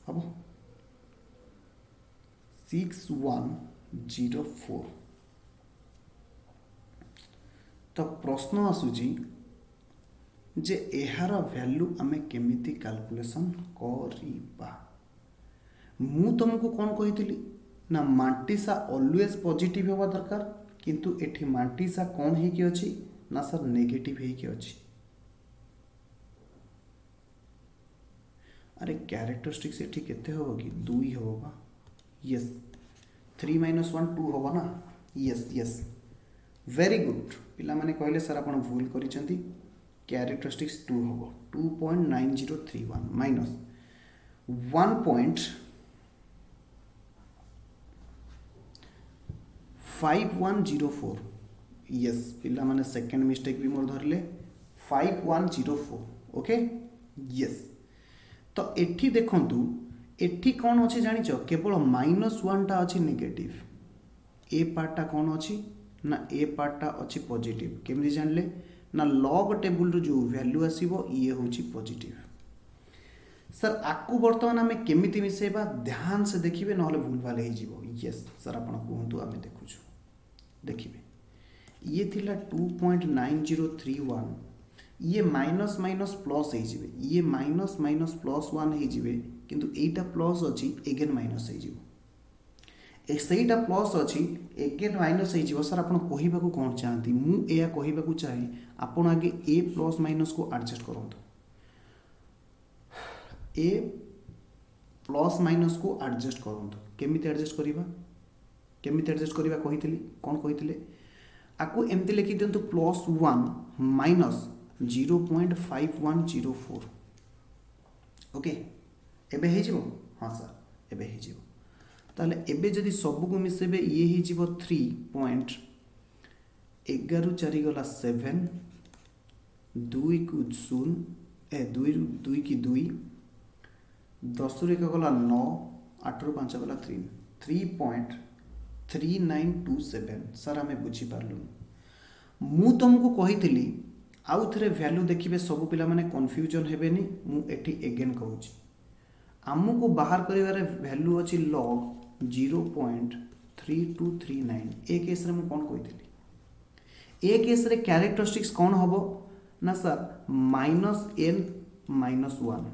हम 6104 तो प्रश्न आसुची जे एहार वैल्यू आमे केमिति कैलकुलेशन करिबा मु तुमको कौन कही ना मांटिसा ऑलवेज पॉजिटिव होगा दरकार किंतु एठी मांटिसा कौन है कि अछि ना सर नेगेटिव है कि अछि अरे कैरेक्टरिस्टिक्स एठी केते होबो कि 2 होबा यस 3 - 1 2 होबा ना यस वेरी गुड पिला माने कहले सर आपण भूल करिसेंती कैरेक्टरिस्टिक्स 2 होबो 2.9031 माइनस 1.5104 यस पिला माने सेकंड मिस्टेक भी मोर धरले 5104 ओके यस तो एठी देखंतु एठी कौन अच्छे जानिच केवल -1 टा अच्छी नेगेटिव ए पार्टा कौन अच्छी ना ए पार्टा अच्छी पॉजिटिव केमि जानले ना लॉग टेबल रो जो वैल्यू आसीबो ये होची पॉजिटिव सर आकु वर्तमान आमे केमिति मिसेबा ध्यान से देखिबे नहले भूल भाल हे जीवो यस सर आपण कहंतु आमे देखुछु देखिबे ये थिला 2.9031 ये माइनस माइनस प्लस हो ये माइनस माइनस प्लस वन हो किंतु एटा प्लस अच्छी एगेन माइनस होईटा प्लस अच्छी एगेन माइनस हो सर आप कहवाक कौन चाहती मुझे कहवाक चाहे आप आगे ए प्लस माइनस को एडजस्ट करूँ ए प्लस माइनस को एडजस्ट करूँ केमी एडजस्ट करवा केमी एडजस्ट करवा कही कौन कही आपको एमती लिखी दिंतु प्लस वन माइनस 0.5104 ओके एबे हो हाँ सर एबे हो ताले एबे जदि सबको मिसेबे ये हो 3.11 चारि गला 7 2 को 0 2 की 2 10 रे गला 9 8 रू 5 गला 3 3.3927 सर आम बुझीपारू मु तुमको कही आउ थे वैल्यू देखिए सब पिला माने कन्फ्यूजन हेबेनी मु एठी एगेन कहूँ आमको बाहर करिवारे वैल्यू अच्छी लॉग 0.3239 ए केस रे मु कौन कही ए केस रे कैरेक्टरिस्टिक्स कौन हबो ना सर -n-1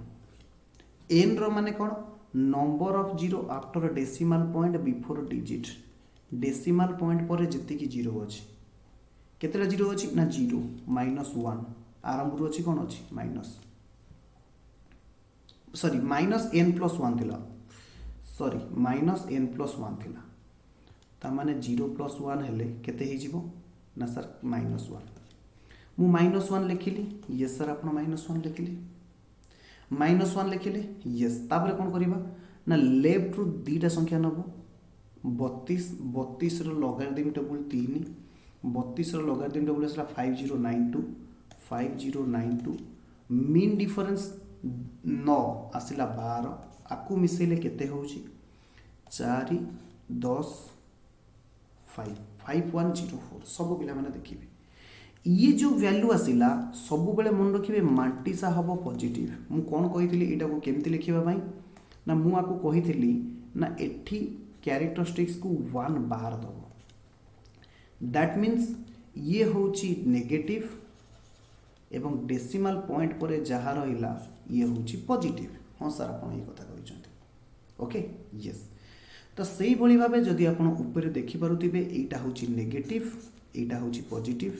n रो माने कौन number of zero after decimal point before digit decimal point पर जितकी जीरो अच्छी केतेटा जीरो अच्छी ना 0 -1 आरंभ अच्छी कौन अच्छी माइनस सॉरी -n+1 थिला सॉरी -n+1 थिला ता माने 0+1 हेले केते हे जीवो ना सर -1 मु -1 लिखिली यस सर आपण -1 लिखिली -1 लिखिले यस तापर कोन करबा ना लेफ्ट रु दीटा संख्या नबो 32 रो लॉगरिथम टेबल 3 32 रो लॉगरिथम टेबल असला 5092 मीन डिफरेंस 9 आसिला 12 आकु मिसेले केते होउची 4 10 5104 सब पिला माने देखिबे ये जो वैल्यू आसिला सब बेले मन रखिबे मांटीसा हबो पॉजिटिव मु कोन कहितली एटा को केमति लिखिबा भाई ना मु आकु कहितली ना एठी कैरेक्टरिस्टिक्स को 1 बाहर दबो दैट मीन्स ये होची नेगेटिव एवं डेसिमल पॉइंट पर जहाँ रहा ये हूँ पॉजिटिव हाँ सर आप कथा कहते ओके यस तो से भाई भाव जदि आप ऊपर देखिपे यहाँ हूँ नेगेटिव यहाँ हूँ पॉजिटिव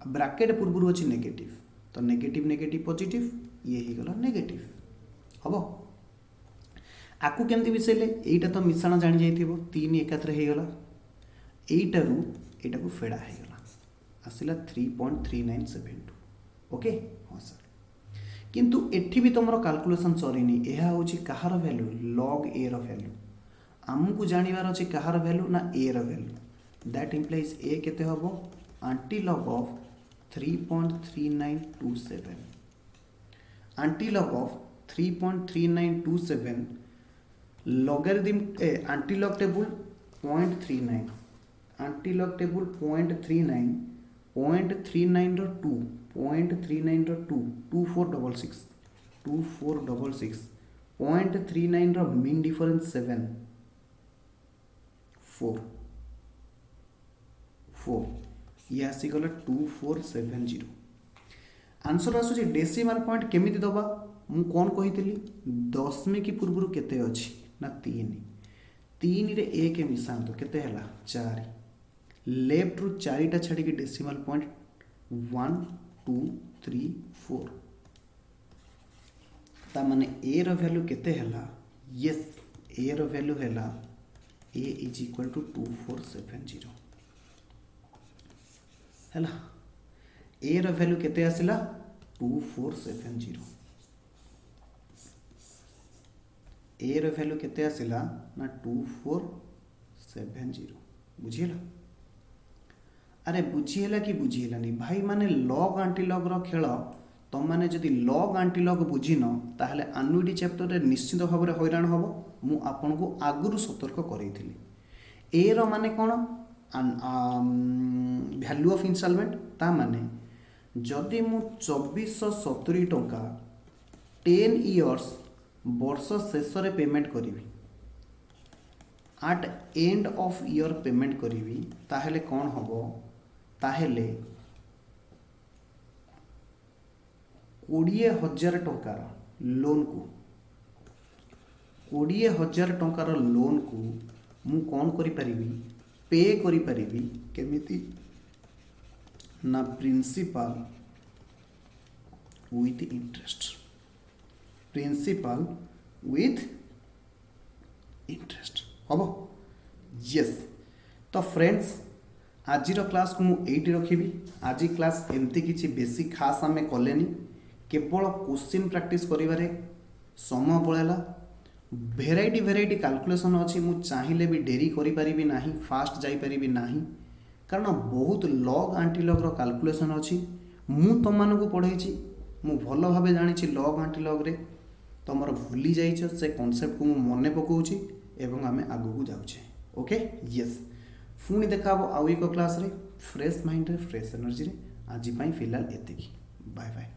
ब्रैकेट पूर्व अच्छी नेगेटिव तो नेगेटिव नेगेटिव पॉजिटिव ये ही गला नेगेटिव हम आपको केमती मिसेले यहीटा तो मिश्रण जानी जाइए 3 एकात्र हो गला यहीटारू यहाँ को फेड़ा हो गला आसला 3.3972 ओके हाँ सर किंतु एठी भी तुम कैलकुलेशन सरीनी यह हूँ कहार वैल्यू लॉग ए वैल्यू आमको जानवर अच्छे कहार वैल्यू ना a value that implies a केते हम antilog of 3.3927 antilog of 3.3927 logarithm antilog table 0.39 antilog table 0.39 0.39 रो 2 0.39 रो 2 2466 2466 0.39 रो मीन डिफरेंस 7 4 ये आसीगला 2470 आंसर आसुची डेसिमल पॉइंट केमिति दबा मु कौन कही दशमिक पूर्व केते अछि ना 3 रे 1 मिसांतो केते हला 4 लेफ्ट रु 4टा छाड़ी डेसिमल पॉइंट 1 2 3 4 ता माने ए रो वैल्यू केते हला यस ए रो वैल्यू हला a इज इक्वल टू 2470 हला ए रो वैल्यू केते आसिला 2470 ए रो वैल्यू केते आसिला ना 2470 बुझिला अरे बुझीला कि बुझीलानी भाई माने लॉग आंटीलॉग रो खेल तुम मैंने जदि लॉग आंटीलॉग बुझीन ताहले आनुइटी चैप्टर रे निश्चित भाव में हैरान हम मु आपन को आगुरु सतर्क करैथिली ए रो माने कोन वैल्यू ऑफ इनस्टॉलमेंट ता माने जदि मु 2470 टंका 10 इयर्स वर्ष शेष रे पेमेंट करी at end of year payment करी ताहले कौन हम ताहले 20,000 टंकार लोन को 20,000 टंकार लोन को मु कौन करी परिबी पे करी परिबी केमिति ना principal with interest principal with interest हम यस। तो फ्रेंड्स आजिर क्लास को मुझे रखी आज क्लास एमती किसी बेसी खास आम कलेनी केवल क्वेश्चन प्रैक्टिस करिबारे समय पड़ेगा भेराइटी भेराइटी कैलकुलेशन अच्छी मु चाहिए भी डेरी करी परिबी नाही फास्ट जाई परिबी नाही कारण बहुत लॉग आंटीलॉग रो कैलकुलेशन अच्छी मु तुम मानक पढ़ाई मु भल भाव जानी लॉग आंटीलॉग रे तुम भूली जाइछ से कॉन्सेप्ट को मु मने पकाउछि एवं आमे आगु जाउछे ओके यस। पुणी देखा आउ एक क्लास रे फ्रेश माइंड रे फ्रेश एनर्जी रे आज फिलहाल एतिकी बाय बाय।